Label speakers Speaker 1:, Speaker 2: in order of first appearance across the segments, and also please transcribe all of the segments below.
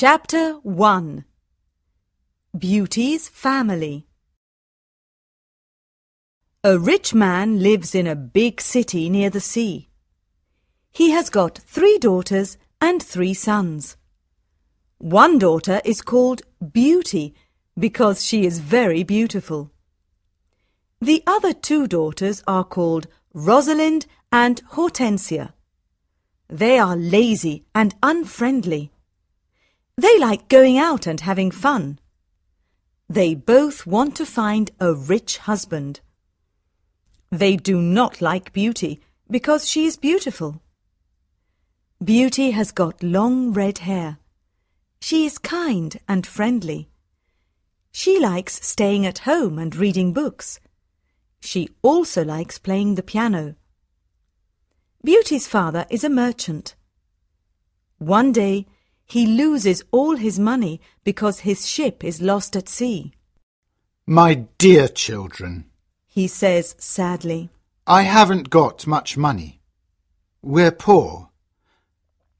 Speaker 1: Chapter 1 Beauty's Family. A rich man lives in a big city near the sea. He has got 3 daughters and 3 sons. One daughter is called Beauty because she is very beautiful. The other 2 daughters are called Rosalind and Hortensia. They are lazy and unfriendly. They like going out and having fun. They both want to find a rich husband. They do not like Beauty because she is beautiful. Beauty has got long red hair. She is kind and friendly. She likes staying at home and reading books. She also likes playing the piano. Beauty's father is a merchant. One day, he loses all his money because his ship is lost at sea.
Speaker 2: My dear children,
Speaker 1: He says sadly,
Speaker 2: I haven't got much money. We're poor.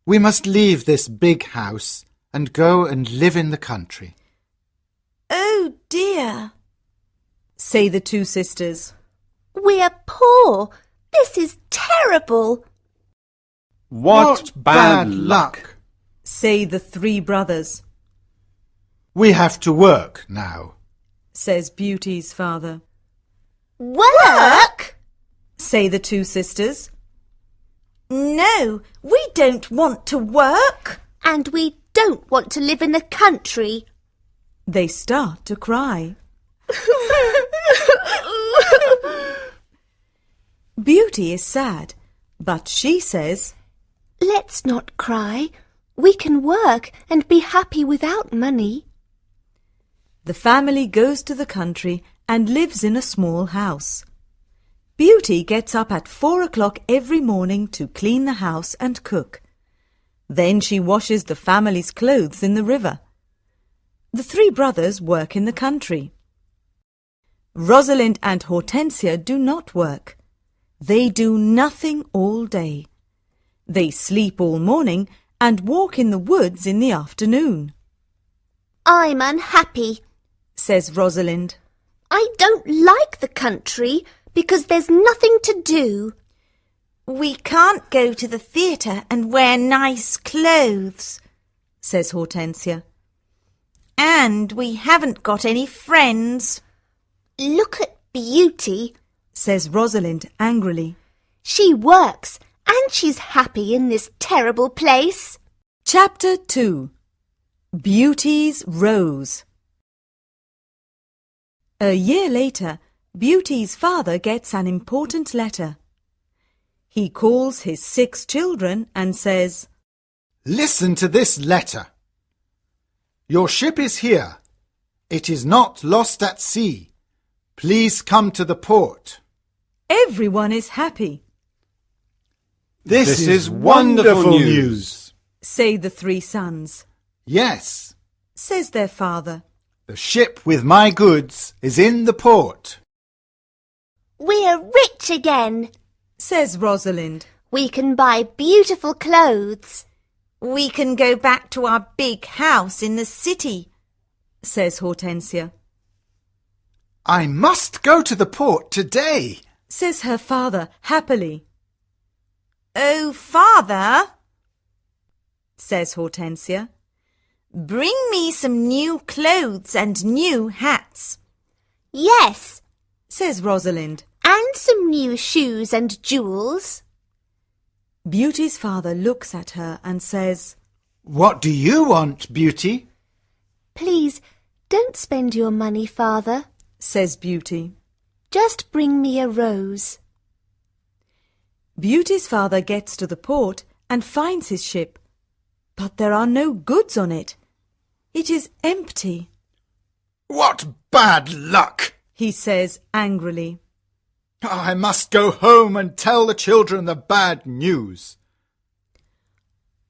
Speaker 2: We must leave this big house and go and live in the country.
Speaker 3: Oh dear,
Speaker 1: say the 2 sisters.
Speaker 3: we're poor. This is terrible.
Speaker 4: What bad luck!
Speaker 1: Say the 3 brothers,
Speaker 2: We have to work now.
Speaker 1: says Beauty's father.
Speaker 3: Work?
Speaker 1: Say the 2 sisters.
Speaker 3: No, we don't want to work. And we don't want to live in the country.
Speaker 1: They start to cry. Beauty is sad, but she says,
Speaker 3: Let's not cry. We can work and be happy without money.
Speaker 1: The family goes to the country and lives in a small house. Beauty gets up at 4 o'clock every morning to clean the house and cook. Then she washes the family's clothes in the river. The 3 brothers work in the country. Rosalind and Hortensia do not work. They do nothing all day. They sleep all morning and walk in the woods in the afternoon,
Speaker 3: I'm unhappy.
Speaker 1: says Rosalind.
Speaker 3: I don't like the country because there's nothing to do. We can't go to the theatre and wear nice clothes,
Speaker 1: says Hortensia.
Speaker 3: and we haven't got any friends. Look at Beauty.
Speaker 1: Says Rosalind angrily.
Speaker 3: She works and she's happy in this terrible place.
Speaker 1: Chapter 2 Beauty's Rose. A year later, Beauty's father gets an important letter. He calls his 6 children and says,
Speaker 2: Listen to this letter. Your ship is here. It is not lost at sea. Please come to the port.
Speaker 1: Everyone is happy,
Speaker 2: This is wonderful news.
Speaker 1: say the 3 sons.
Speaker 2: Yes,
Speaker 1: Says their father.
Speaker 2: the ship with my goods is in the port.
Speaker 3: We're rich again.
Speaker 1: Says Rosalind.
Speaker 3: We can buy beautiful clothes. We can go back to our big house in the city,
Speaker 1: Says Hortensia.
Speaker 2: I must go to the port today.
Speaker 1: Says her father happily.
Speaker 3: Oh, Father,
Speaker 1: Says Hortensia.
Speaker 3: bring me some new clothes and new hats. Yes,
Speaker 1: Says Rosalind.
Speaker 3: and some new shoes and jewels.
Speaker 1: Beauty's father looks at her and says,
Speaker 2: What do you want, Beauty?
Speaker 3: Please, don't spend your money, Father.
Speaker 1: says Beauty.
Speaker 3: Just bring me a rose.
Speaker 1: Beauty's father gets to the port and finds his ship, but there are no goods on it. It is empty,
Speaker 2: What bad luck!
Speaker 1: he says angrily.
Speaker 2: I must go home and tell the children the bad news.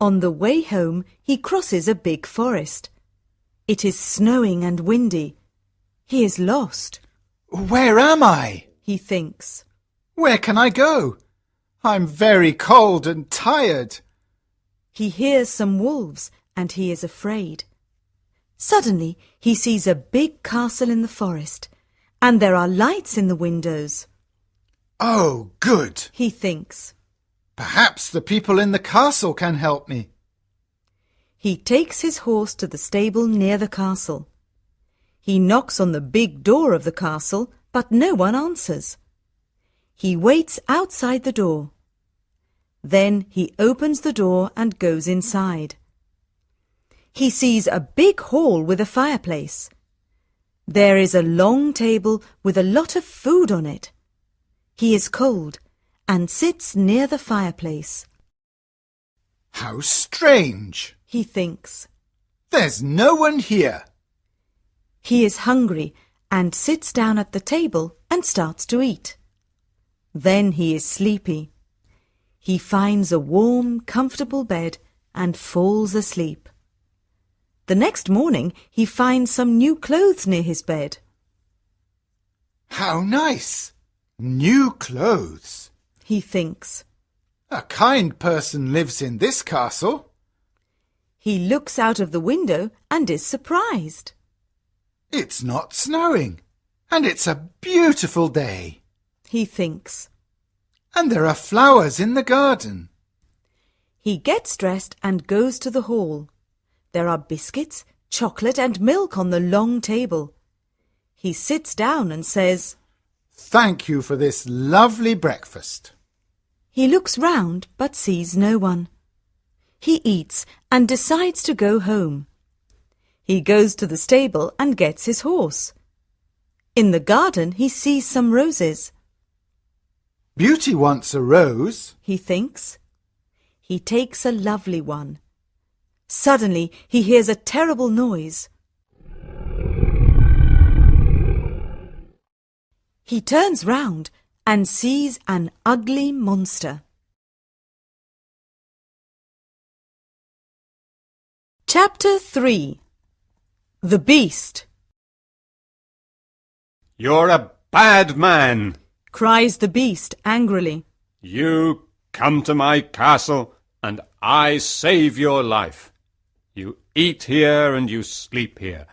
Speaker 1: On the way home, he crosses a big forest. It is snowing and windy. He is lost,
Speaker 2: Where am I?
Speaker 1: he thinks.
Speaker 2: Where can I go? I'm very cold and tired.
Speaker 1: He hears some wolves and he is afraid. Suddenly he sees a big castle in the forest, and there are lights in the windows.
Speaker 2: Oh, good!
Speaker 1: He thinks.
Speaker 2: Perhaps the people in the castle can help me.
Speaker 1: He takes his horse to the stable near the castle. He knocks on the big door of the castle, but no one answers. He waits outside the door. Then he opens the door and goes inside. He sees a big hall with a fireplace. There is a long table with a lot of food on it. He is cold and sits near the fireplace.
Speaker 2: How strange!
Speaker 1: He thinks.
Speaker 2: There's no one here.
Speaker 1: He is hungry and sits down at the table and starts to eat. Then he is sleepy. He finds a warm, comfortable bed and falls asleep. The next morning he finds some new clothes near his bed.
Speaker 2: How nice! New clothes.
Speaker 1: He thinks.
Speaker 2: A kind person lives in this castle.
Speaker 1: He looks out of the window and is surprised.
Speaker 2: It's not snowing, and it's a beautiful day.
Speaker 1: He thinks.
Speaker 2: And there are flowers in the garden.
Speaker 1: He gets dressed and goes to the hall. There are biscuits, chocolate and milk on the long table. He sits down and says,
Speaker 2: Thank you for this lovely breakfast.
Speaker 1: He looks round but sees no one. He eats and decides to go home. He goes to the stable and gets his horse. In the garden he sees some roses.
Speaker 2: Beauty wants a rose.
Speaker 1: He thinks. He takes a lovely one. Suddenly he hears a terrible noise. He turns round and sees an ugly monster. Chapter 3. The Beast.
Speaker 4: You're a bad man.
Speaker 1: Cries the beast angrily.
Speaker 4: You come to my castle and I save your life. You eat here and you sleep here.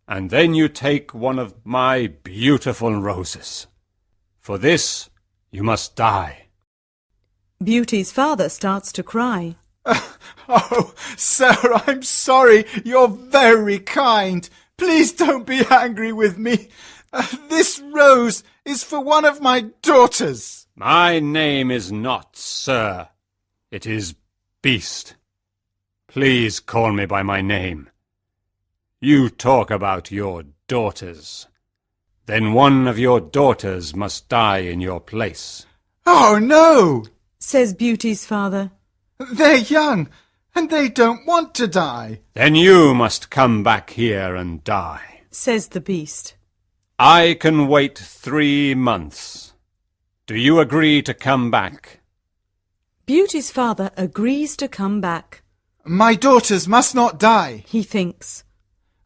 Speaker 4: And then you take one of my beautiful roses. For this you must die.
Speaker 1: Beauty's father starts to cry.
Speaker 2: Oh, sir, I'm sorry. You're very kind. Please don't be angry with me. This rose is for one of my daughters.
Speaker 4: My name is not Sir. It is Beast. Please call me by my name. You talk about your daughters. Then one of your daughters must die in your place.
Speaker 2: Oh, no,
Speaker 1: Says Beauty's father.
Speaker 2: they're young and they don't want to die.
Speaker 4: Then you must come back here and die.
Speaker 1: Says the beast.
Speaker 4: I can wait 3 months. Do you agree to come back?
Speaker 1: Beauty's father agrees to come back.
Speaker 2: My daughters must not die.
Speaker 1: He thinks.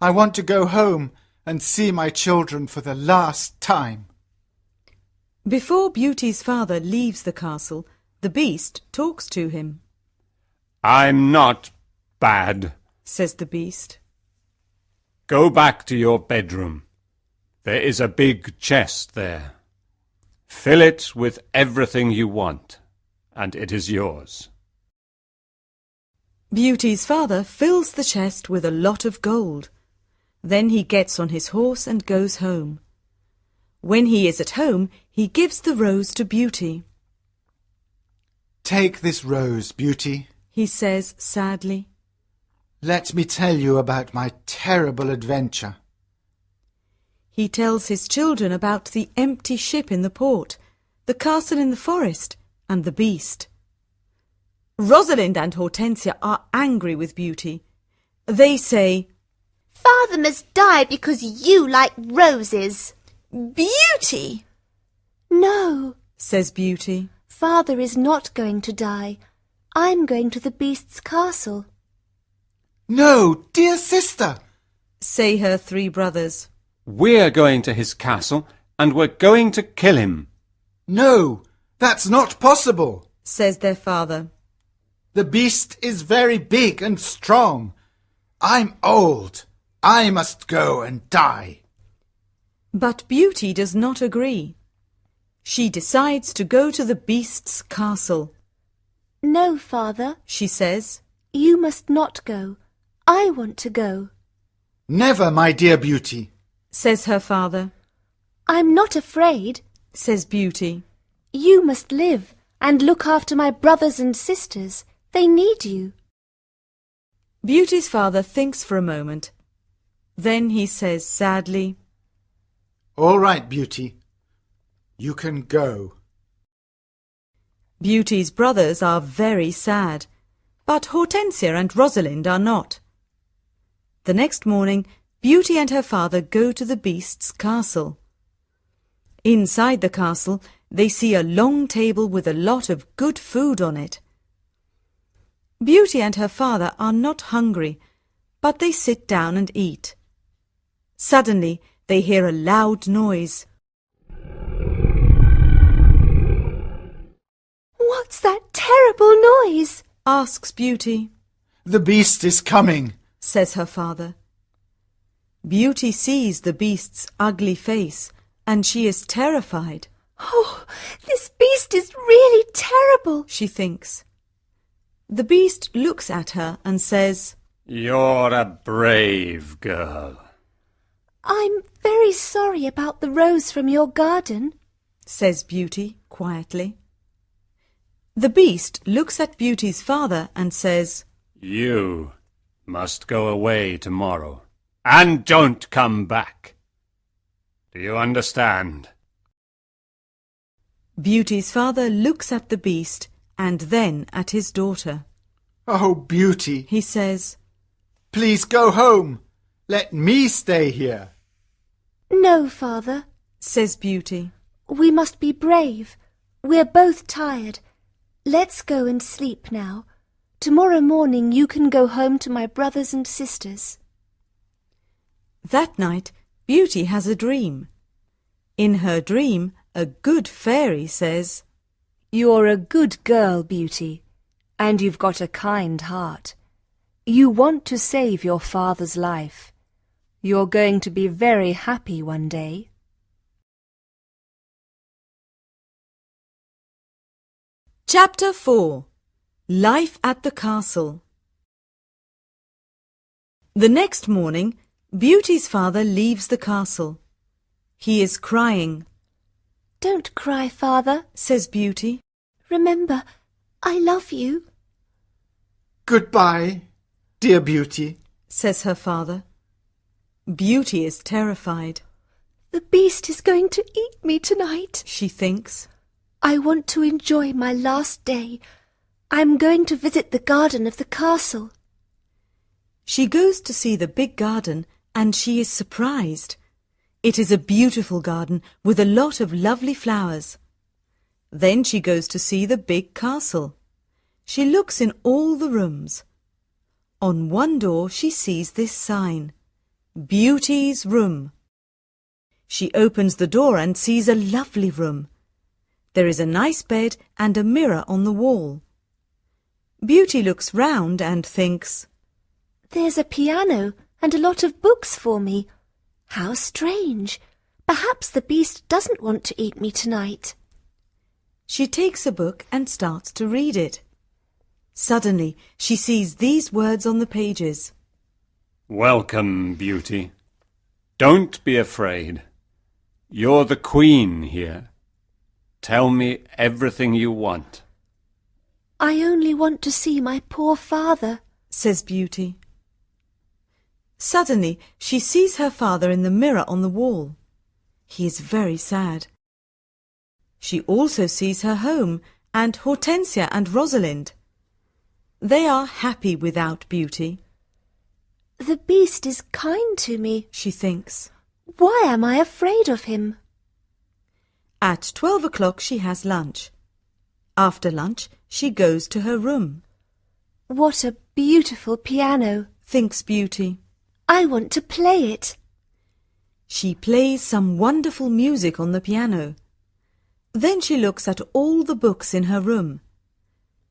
Speaker 2: I want to go home and see my children for the last time.
Speaker 1: Before Beauty's father leaves the castle, the beast talks to him.
Speaker 4: I'm not bad.
Speaker 1: Says the beast.
Speaker 4: Go back to your bedroom. There is a big chest there. Fill it with everything you want, and it is yours.
Speaker 1: Beauty's father fills the chest with a lot of gold. Then he gets on his horse and goes home. When he is at home, he gives the rose to Beauty.
Speaker 2: Take this rose, Beauty.
Speaker 1: He says sadly.
Speaker 2: Let me tell you about my terrible adventure.
Speaker 1: He tells his children about the empty ship in the port, the castle in the forest, and the beast. Rosalind and Hortensia are angry with Beauty. They say,
Speaker 3: Father must die because you like roses.
Speaker 1: Beauty!
Speaker 3: No,
Speaker 1: Says Beauty.
Speaker 3: Father is not going to die. I'm going to the beast's castle.
Speaker 2: No, dear sister.
Speaker 1: Say her 3 brothers.
Speaker 4: We're going to his castle, and we're going to kill him.
Speaker 2: No, that's not possible.
Speaker 1: Says their father.
Speaker 2: The beast is very big and strong, I'm old. I must go and die.
Speaker 1: But Beauty does not agree. She decides to go to the beast's castle.
Speaker 3: No, Father,
Speaker 1: She says,
Speaker 3: you must not go. I want to go.
Speaker 2: Never, my dear Beauty.
Speaker 1: says her father.
Speaker 3: I'm not afraid.
Speaker 1: Says Beauty.
Speaker 3: You must live and look after my brothers and sisters. They need you.
Speaker 1: Beauty's father thinks for a moment. Then he says sadly,
Speaker 2: All right, Beauty. You can go.
Speaker 1: Beauty's brothers are very sad, but Hortensia and Rosalind are not. The next morning, Beauty and her father go to the beast's castle. Inside the castle, they see a long table with a lot of good food on it. Beauty and her father are not hungry, but they sit down and eat. Suddenly, they hear a loud noise.
Speaker 3: What's that terrible noise?
Speaker 1: Asks Beauty.
Speaker 2: The beast is coming.
Speaker 1: Says her father. Beauty sees the beast's ugly face, and she is terrified.
Speaker 3: Oh, this beast is really terrible.
Speaker 1: She thinks. The beast looks at her and says,
Speaker 4: You're a brave girl.
Speaker 3: I'm very sorry about the rose from your garden.
Speaker 1: says Beauty quietly. The beast looks at Beauty's father and says,
Speaker 4: You must go away tomorrow, and don't come back. Do you understand?
Speaker 1: Beauty's father looks at the beast and then at his daughter.
Speaker 2: Oh, Beauty,
Speaker 1: He says,
Speaker 2: please go home. Let me stay here.
Speaker 3: No, Father.
Speaker 1: says Beauty.
Speaker 3: We must be brave. We're both tired. Let's go and sleep now. Tomorrow morning you can go home to my brothers and sisters.
Speaker 1: That night, Beauty has a dream. In her dream, a good fairy says,
Speaker 5: You're a good girl, Beauty, and you've got a kind heart. You want to save your father's life. You're going to be very happy one day.
Speaker 1: Chapter 4. Life at the Castle. The next morning, Beauty's father leaves the castle. He is crying.
Speaker 3: Don't cry, Father.
Speaker 1: Says Beauty.
Speaker 3: Remember, I love you.
Speaker 2: Goodbye, dear Beauty.
Speaker 1: Says her father. Beauty is terrified.
Speaker 3: The beast is going to eat me tonight.
Speaker 1: She thinks.
Speaker 3: I want to enjoy my last day. I'm going to visit the garden of the castle.
Speaker 1: She goes to see the big garden and she is surprised. It is a beautiful garden with a lot of lovely flowers. Then she goes to see the big castle. She looks in all the rooms. On one door she sees this sign, Beauty's Room. She opens the door and sees a lovely room. There is a nice bed and a mirror on the wall. Beauty looks round and thinks,
Speaker 3: There's a piano and a lot of books for me. How strange. Perhaps the beast doesn't want to eat me tonight.
Speaker 1: She takes a book and starts to read it. Suddenly, she sees these words on the pages.
Speaker 4: Welcome, Beauty. Don't be afraid. You're the queen here. Tell me everything you want.
Speaker 3: I only want to see my poor father.
Speaker 1: Says Beauty. Suddenly, she sees her father in the mirror on the wall. He is very sad. She also sees her home and Hortensia and Rosalind. They are happy without Beauty.
Speaker 3: The beast is kind to me.
Speaker 1: She thinks.
Speaker 3: Why am I afraid of him?
Speaker 1: At 12 o'clock she has lunch. After lunch, she goes to her room.
Speaker 3: What a beautiful piano.
Speaker 1: Thinks Beauty.
Speaker 3: I want to play it.
Speaker 1: She plays some wonderful music on the piano. Then she looks at all the books in her room.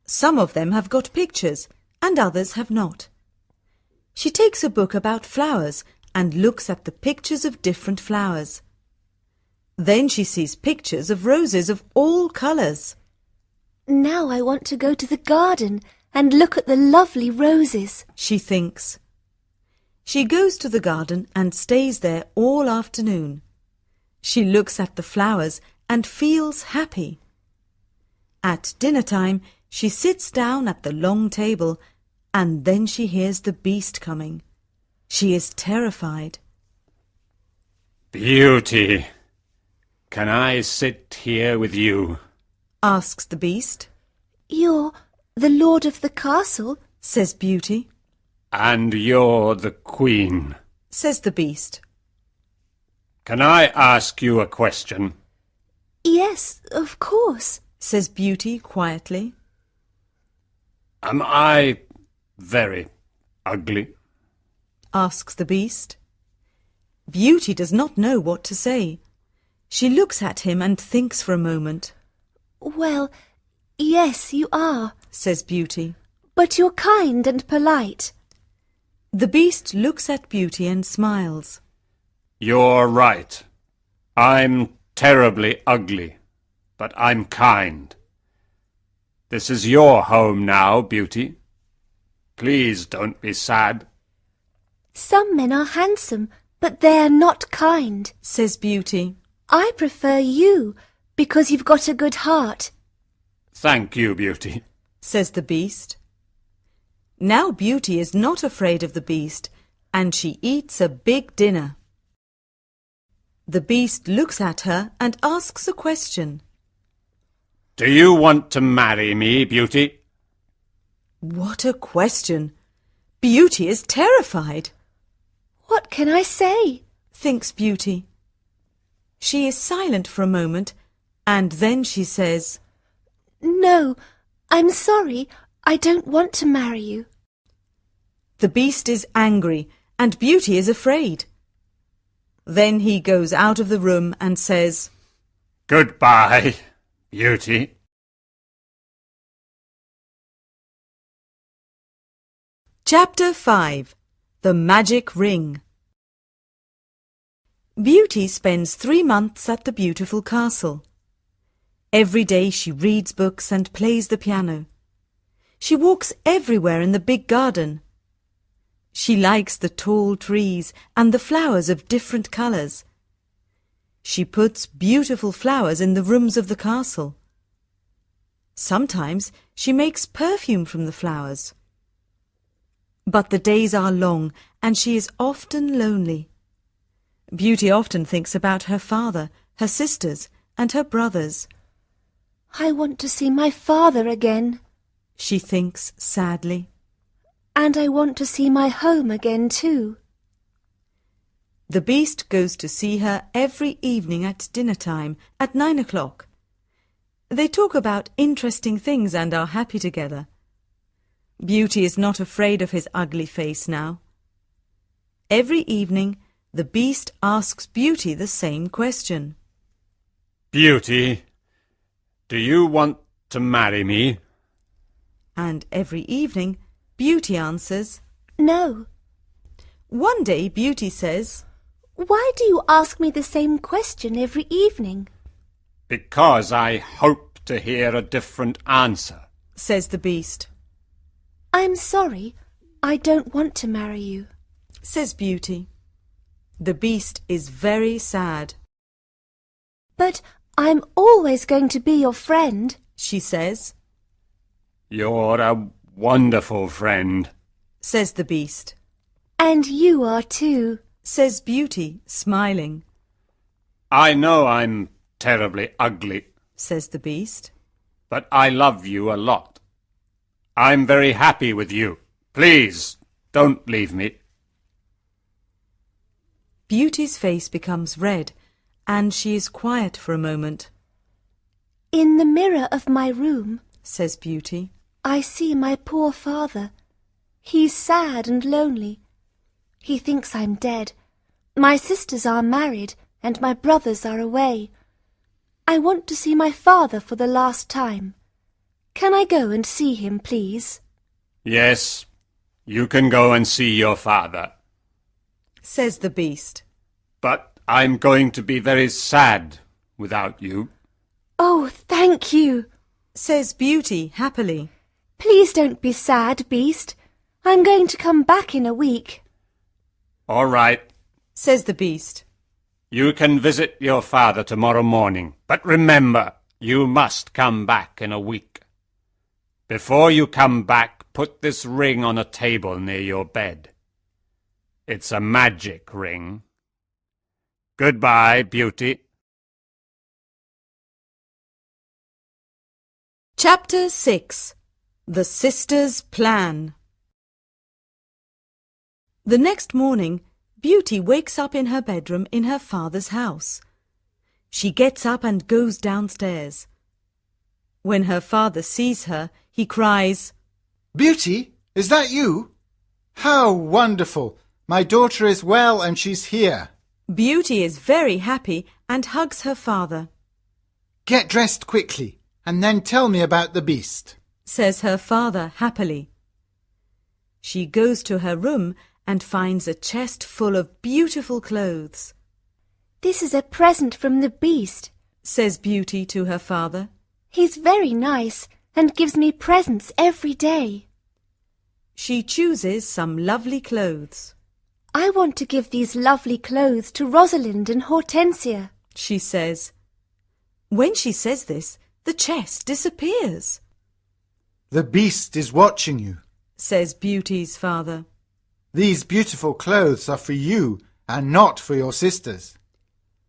Speaker 1: Some of them have got pictures and others have not. She takes a book about flowers and looks at the pictures of different flowers. Then she sees pictures of roses of all colours.
Speaker 3: Now I want to go to the garden and look at the lovely roses,
Speaker 1: she thinks. She goes to the garden and stays there all afternoon. She looks at the flowers and feels happy. At dinner time, she sits down at the long table and then she hears the beast coming. She is terrified.
Speaker 4: Beauty, can I sit here with you?
Speaker 1: Asks the beast.
Speaker 3: You're the lord of the castle,
Speaker 1: Says Beauty.
Speaker 4: And you're the queen.
Speaker 1: Says the beast.
Speaker 4: Can I ask you a question?
Speaker 3: Yes, of course.
Speaker 1: Says Beauty quietly.
Speaker 4: Am I very ugly?
Speaker 1: Asks the beast. Beauty does not know what to say. She looks at him and thinks for a moment.
Speaker 3: Well, yes, you are,
Speaker 1: Says Beauty.
Speaker 3: but you're kind and polite.
Speaker 1: The beast looks at Beauty and smiles.
Speaker 4: You're right. I'm terribly ugly, but I'm kind. This is your home now, Beauty. Please don't be sad.
Speaker 3: Some men are handsome, but they're not kind.
Speaker 1: Says Beauty.
Speaker 3: I prefer you because you've got a good heart.
Speaker 4: Thank you, Beauty.
Speaker 1: Says the beast. Now Beauty is not afraid of the beast, and she eats a big dinner. The beast looks at her and asks a question.
Speaker 4: Do you want to marry me, Beauty?
Speaker 1: What a question! Beauty is terrified,
Speaker 3: What can I say?
Speaker 1: thinks Beauty. She is silent for a moment, and then she says,
Speaker 3: No, I'm sorry. I don't want to marry you.
Speaker 1: The beast is angry, and Beauty is afraid. Then he goes out of the room and says,
Speaker 4: Goodbye, Beauty.
Speaker 1: Chapter 5. The Magic Ring. Beauty spends 3 months at the beautiful castle. Every day she reads books and plays the piano. She walks everywhere in the big garden. She likes the tall trees and the flowers of different colours. She puts beautiful flowers in the rooms of the castle. Sometimes she makes perfume from the flowers. But the days are long and she is often lonely. Beauty often thinks about her father, her sisters, and her brothers.
Speaker 3: I want to see my father again.
Speaker 1: She thinks sadly.
Speaker 3: And I want to see my home again too.
Speaker 1: The beast goes to see her every evening at dinner time at 9 o'clock. They talk about interesting things and are happy together. Beauty is not afraid of his ugly face now. Every evening, the beast asks Beauty the same question.
Speaker 4: Beauty, do you want to marry me?
Speaker 1: And every evening, Beauty answers.
Speaker 3: No.
Speaker 1: One day, Beauty says,
Speaker 3: Why do you ask me the same question every evening?
Speaker 4: Because I hope to hear a different answer.
Speaker 1: says the beast.
Speaker 3: I'm sorry. I don't want to marry you.
Speaker 1: Says Beauty. The beast is very sad.
Speaker 3: But I'm always going to be your friend.
Speaker 1: She says.
Speaker 4: You're a wonderful friend.
Speaker 1: Says the beast.
Speaker 3: And you are too.
Speaker 1: Says Beauty, smiling.
Speaker 4: I know I'm terribly ugly,
Speaker 1: Says the beast.
Speaker 4: but I love you a lot. I'm very happy with you. Please, don't leave me.
Speaker 1: Beauty's face becomes red, and she is quiet for a moment.
Speaker 3: In the mirror of my room,
Speaker 1: Says Beauty.
Speaker 3: I see my poor father. He's sad and lonely. He thinks I'm dead. My sisters are married and my brothers are away. I want to see my father for the last time. Can I go and see him, please?
Speaker 4: Yes, You can go and see your father.
Speaker 1: Says the beast.
Speaker 4: But I'm going to be very sad without you.
Speaker 3: Oh, thank you.
Speaker 1: Says Beauty happily.
Speaker 3: Please don't be sad, Beast. I'm going to come back in a week.
Speaker 4: All right.
Speaker 1: Says the beast.
Speaker 4: You can visit your father tomorrow morning. But remember, you must come back in a week. Before you come back, put this ring on a table near your bed. It's a magic ring. Goodbye, Beauty.
Speaker 1: Chapter 6. The Sisters' Plan. The next morning, Beauty wakes up in her bedroom in her father's house. She gets up and goes downstairs. When her father sees her, he cries,
Speaker 2: Beauty, is that you? How wonderful! My daughter is well and she's here.
Speaker 1: Beauty is very happy and hugs her father.
Speaker 2: Get dressed quickly and then tell me about the beast.
Speaker 1: Says her father happily. She goes to her room and finds a chest full of beautiful clothes.
Speaker 3: This is a present from the Beast.
Speaker 1: Says Beauty to her father.
Speaker 3: He's very nice and gives me presents every day.
Speaker 1: She chooses some lovely clothes.
Speaker 3: I want to give these lovely clothes to Rosalind and Hortensia.
Speaker 1: She says. When she says this, the chest disappears.
Speaker 2: The beast is watching you.
Speaker 1: Says Beauty's father.
Speaker 2: These beautiful clothes are for you and not for your sisters.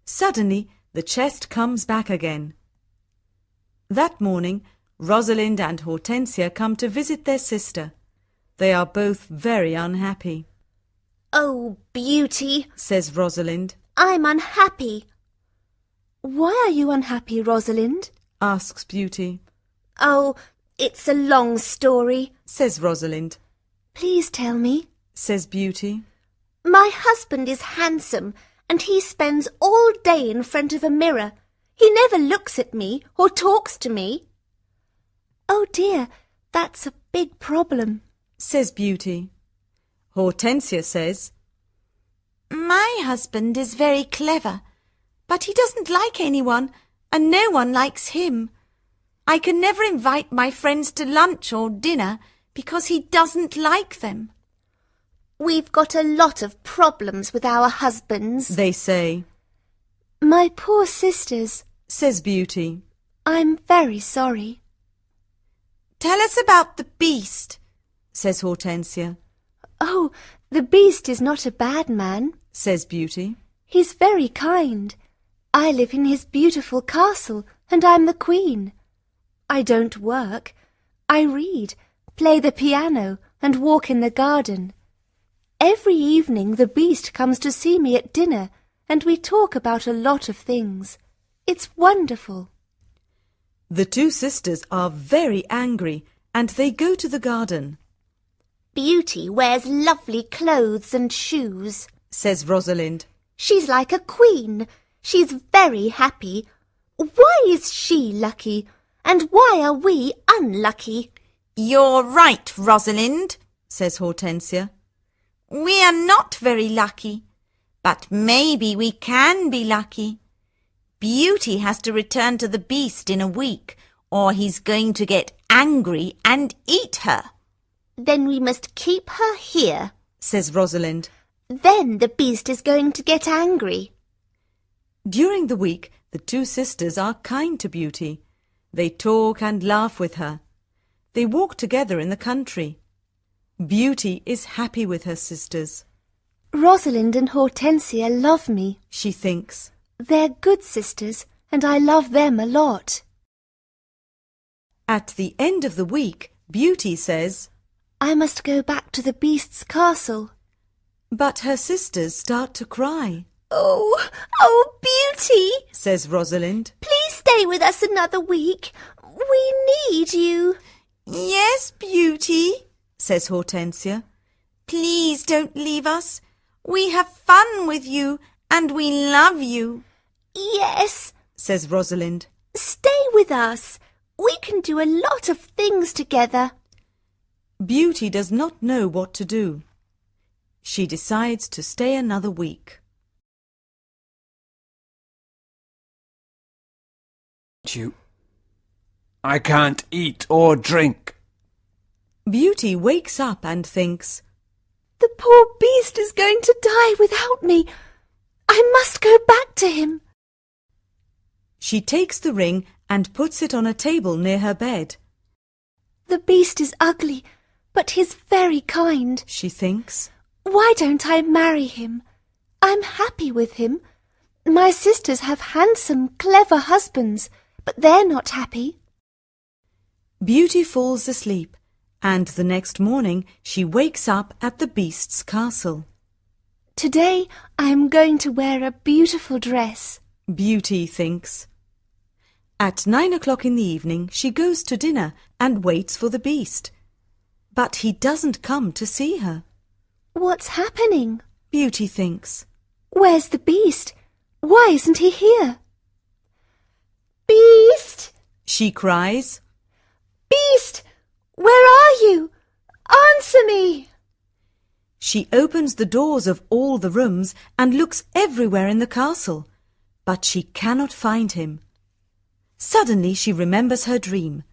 Speaker 1: Suddenly, the chest comes back again. That morning, Rosalind and Hortensia come to visit their sister. They are both very unhappy.
Speaker 3: Oh, Beauty,
Speaker 1: Says Rosalind.
Speaker 3: I'm unhappy. Why are you unhappy, Rosalind?
Speaker 1: Asks Beauty.
Speaker 3: Oh, it's a long story.
Speaker 1: Says Rosalind.
Speaker 3: Please tell me.
Speaker 1: Says Beauty.
Speaker 3: My husband is handsome and he spends all day in front of a mirror. He never looks at me or talks to me. Oh dear, that's a big problem.
Speaker 1: Says Beauty. Hortensia says, My husband is very clever, but he doesn't like anyone and no one likes him. I can never invite my friends to lunch or dinner because he doesn't like them.
Speaker 3: We've got a lot of problems with our husbands.
Speaker 1: They say.
Speaker 3: My poor sisters.
Speaker 1: Says Beauty.
Speaker 3: I'm very sorry.
Speaker 1: Tell us about the beast, says Hortensia.
Speaker 3: Oh, the Beast is not a bad man.
Speaker 1: Says Beauty.
Speaker 3: He's very kind. I live in his beautiful castle and I'm the queen. I don't work. I read, play the piano and walk in the garden. Every evening the Beast comes to see me at dinner and we talk about a lot of things. It's wonderful.
Speaker 1: The two sisters are very angry and they go to the garden.
Speaker 3: Beauty wears lovely clothes and shoes.
Speaker 1: Says Rosalind.
Speaker 3: She's like a queen. She's very happy. Why is she lucky? And why are we unlucky?
Speaker 1: You're right, Rosalind, says Hortensia. We are not very lucky, but maybe we can be lucky. Beauty has to return to the Beast in a week, or he's going to get angry and eat her.
Speaker 3: Then we must keep her here.
Speaker 1: Says Rosalind.
Speaker 3: Then the Beast is going to get angry.
Speaker 1: During the week, the two sisters are kind to Beauty. They talk and laugh with her. They walk together in the country. Beauty is happy with her sisters.
Speaker 3: Rosalind and Hortensia love me.
Speaker 1: She thinks.
Speaker 3: They're good sisters, and I love them a lot.
Speaker 1: At the end of the week, Beauty says,
Speaker 3: I must go back to the Beast's castle.
Speaker 1: but her sisters start to cry.
Speaker 3: Oh, Beauty,
Speaker 1: Says Rosalind.
Speaker 3: please stay with us another week. We need you.
Speaker 1: Yes, Beauty, says Hortensia. Please don't leave us. We have fun with you and we love you.
Speaker 3: Yes,
Speaker 1: Says Rosalind.
Speaker 3: stay with us. We can do a lot of things together.
Speaker 1: Beauty does not know what to do. She decides to stay another week.
Speaker 4: I can't eat or drink.
Speaker 1: Beauty wakes up and thinks,
Speaker 3: The poor beast is going to die without me. I must go back to him.
Speaker 1: She takes the ring and puts it on a table near her bed.
Speaker 3: The beast is ugly, but he's very kind.
Speaker 1: She thinks.
Speaker 3: Why don't I marry him? I'm happy with him. My sisters have handsome, clever husbands, but they're not happy.
Speaker 1: Beauty falls asleep, and the next morning she wakes up at the beast's castle.
Speaker 3: Today I am going to wear a beautiful dress.
Speaker 1: Beauty thinks. At 9 o'clock in the evening she goes to dinner and waits for the beast. But he doesn't come to see her.
Speaker 3: What's happening?
Speaker 1: Beauty thinks.
Speaker 3: Where's the beast? Why isn't he here? Beast!
Speaker 1: She cries.
Speaker 3: Beast! Where are you? Answer me!
Speaker 1: She opens the doors of all the rooms and looks everywhere in the castle, but she cannot find him. Suddenly she remembers her dream.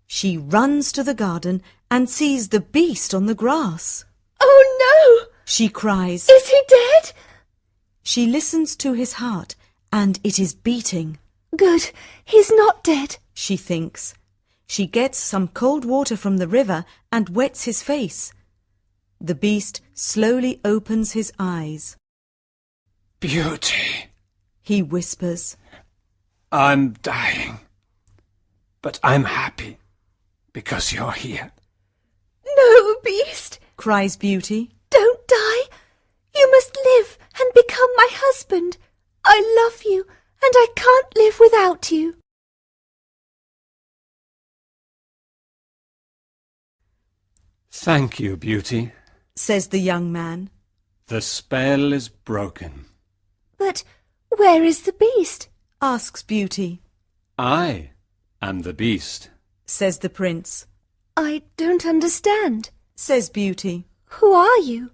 Speaker 1: She runs to the garden and sees the beast on the grass.
Speaker 3: Oh no!
Speaker 1: She cries.
Speaker 3: Is he dead?
Speaker 1: She listens to his heart and it is beating.
Speaker 3: Good, he's not dead.
Speaker 1: She thinks. She gets some cold water from the river and wets his face. The beast slowly opens his eyes.
Speaker 4: Beauty,
Speaker 1: He whispers.
Speaker 4: I'm dying, but I'm happy because you're here.
Speaker 3: No, Beast,
Speaker 1: Cries Beauty.
Speaker 3: don't die. You must live and become my husband. I love you and I can't live without you.
Speaker 4: Thank you, Beauty.
Speaker 1: Says the young man.
Speaker 4: The spell is broken.
Speaker 3: But where is the beast?
Speaker 1: Asks Beauty.
Speaker 4: I am the beast.
Speaker 1: Says the prince.
Speaker 3: I don't understand.
Speaker 1: Says Beauty.
Speaker 3: Who are you?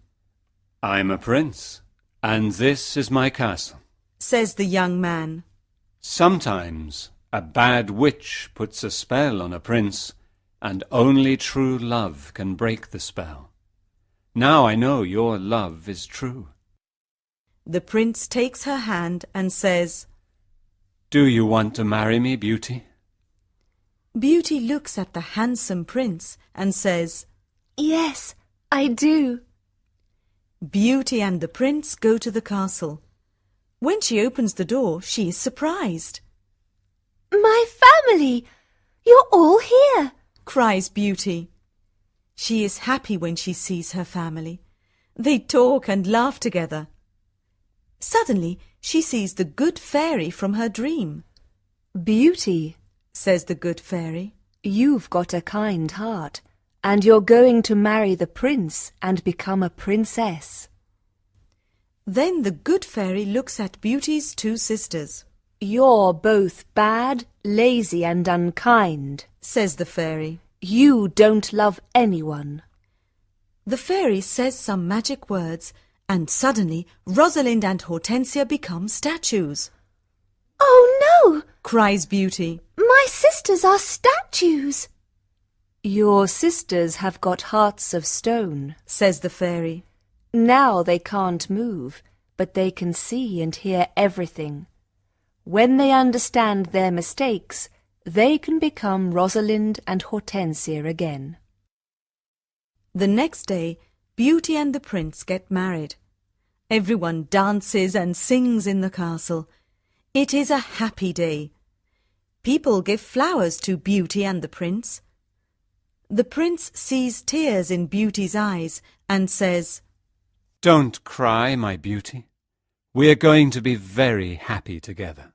Speaker 4: I'm a prince, and this is my castle.
Speaker 1: Says the young man.
Speaker 4: Sometimes a bad witch puts a spell on a prince, and only true love can break the spell. Now I know your love is true.
Speaker 1: The prince takes her hand and says,
Speaker 4: Do you want to marry me, Beauty?
Speaker 1: Beauty looks at the handsome prince and says,
Speaker 3: Yes, I do.
Speaker 1: Beauty and the prince go to the castle. When she opens the door, she is surprised.
Speaker 3: My family! You're all here.
Speaker 1: Cries Beauty. She is happy when she sees her family. They talk and laugh together. Suddenly, she sees the good fairy from her dream.
Speaker 5: Beauty,
Speaker 1: Says the good fairy.
Speaker 5: you've got a kind heart, and you're going to marry the prince and become a princess.
Speaker 1: Then the good fairy looks at Beauty's two sisters.
Speaker 5: You're both bad, lazy and unkind.
Speaker 1: Says the fairy.
Speaker 5: You don't love anyone.
Speaker 1: The fairy says some magic words, and suddenly Rosalind and Hortensia become statues.
Speaker 3: Oh no!
Speaker 1: Cries Beauty.
Speaker 3: My sisters are statues.
Speaker 5: Your sisters have got hearts of stone.
Speaker 1: Says the fairy.
Speaker 5: Now they can't move, but they can see and hear everything. When they understand their mistakes, they can become Rosalind and Hortensia again.
Speaker 1: The next day, Beauty and the prince get married. Everyone dances and sings in the castle. It is a happy day. People give flowers to Beauty and the prince. The prince sees tears in Beauty's eyes and says,
Speaker 4: Don't cry, my beauty. We're going to be very happy together.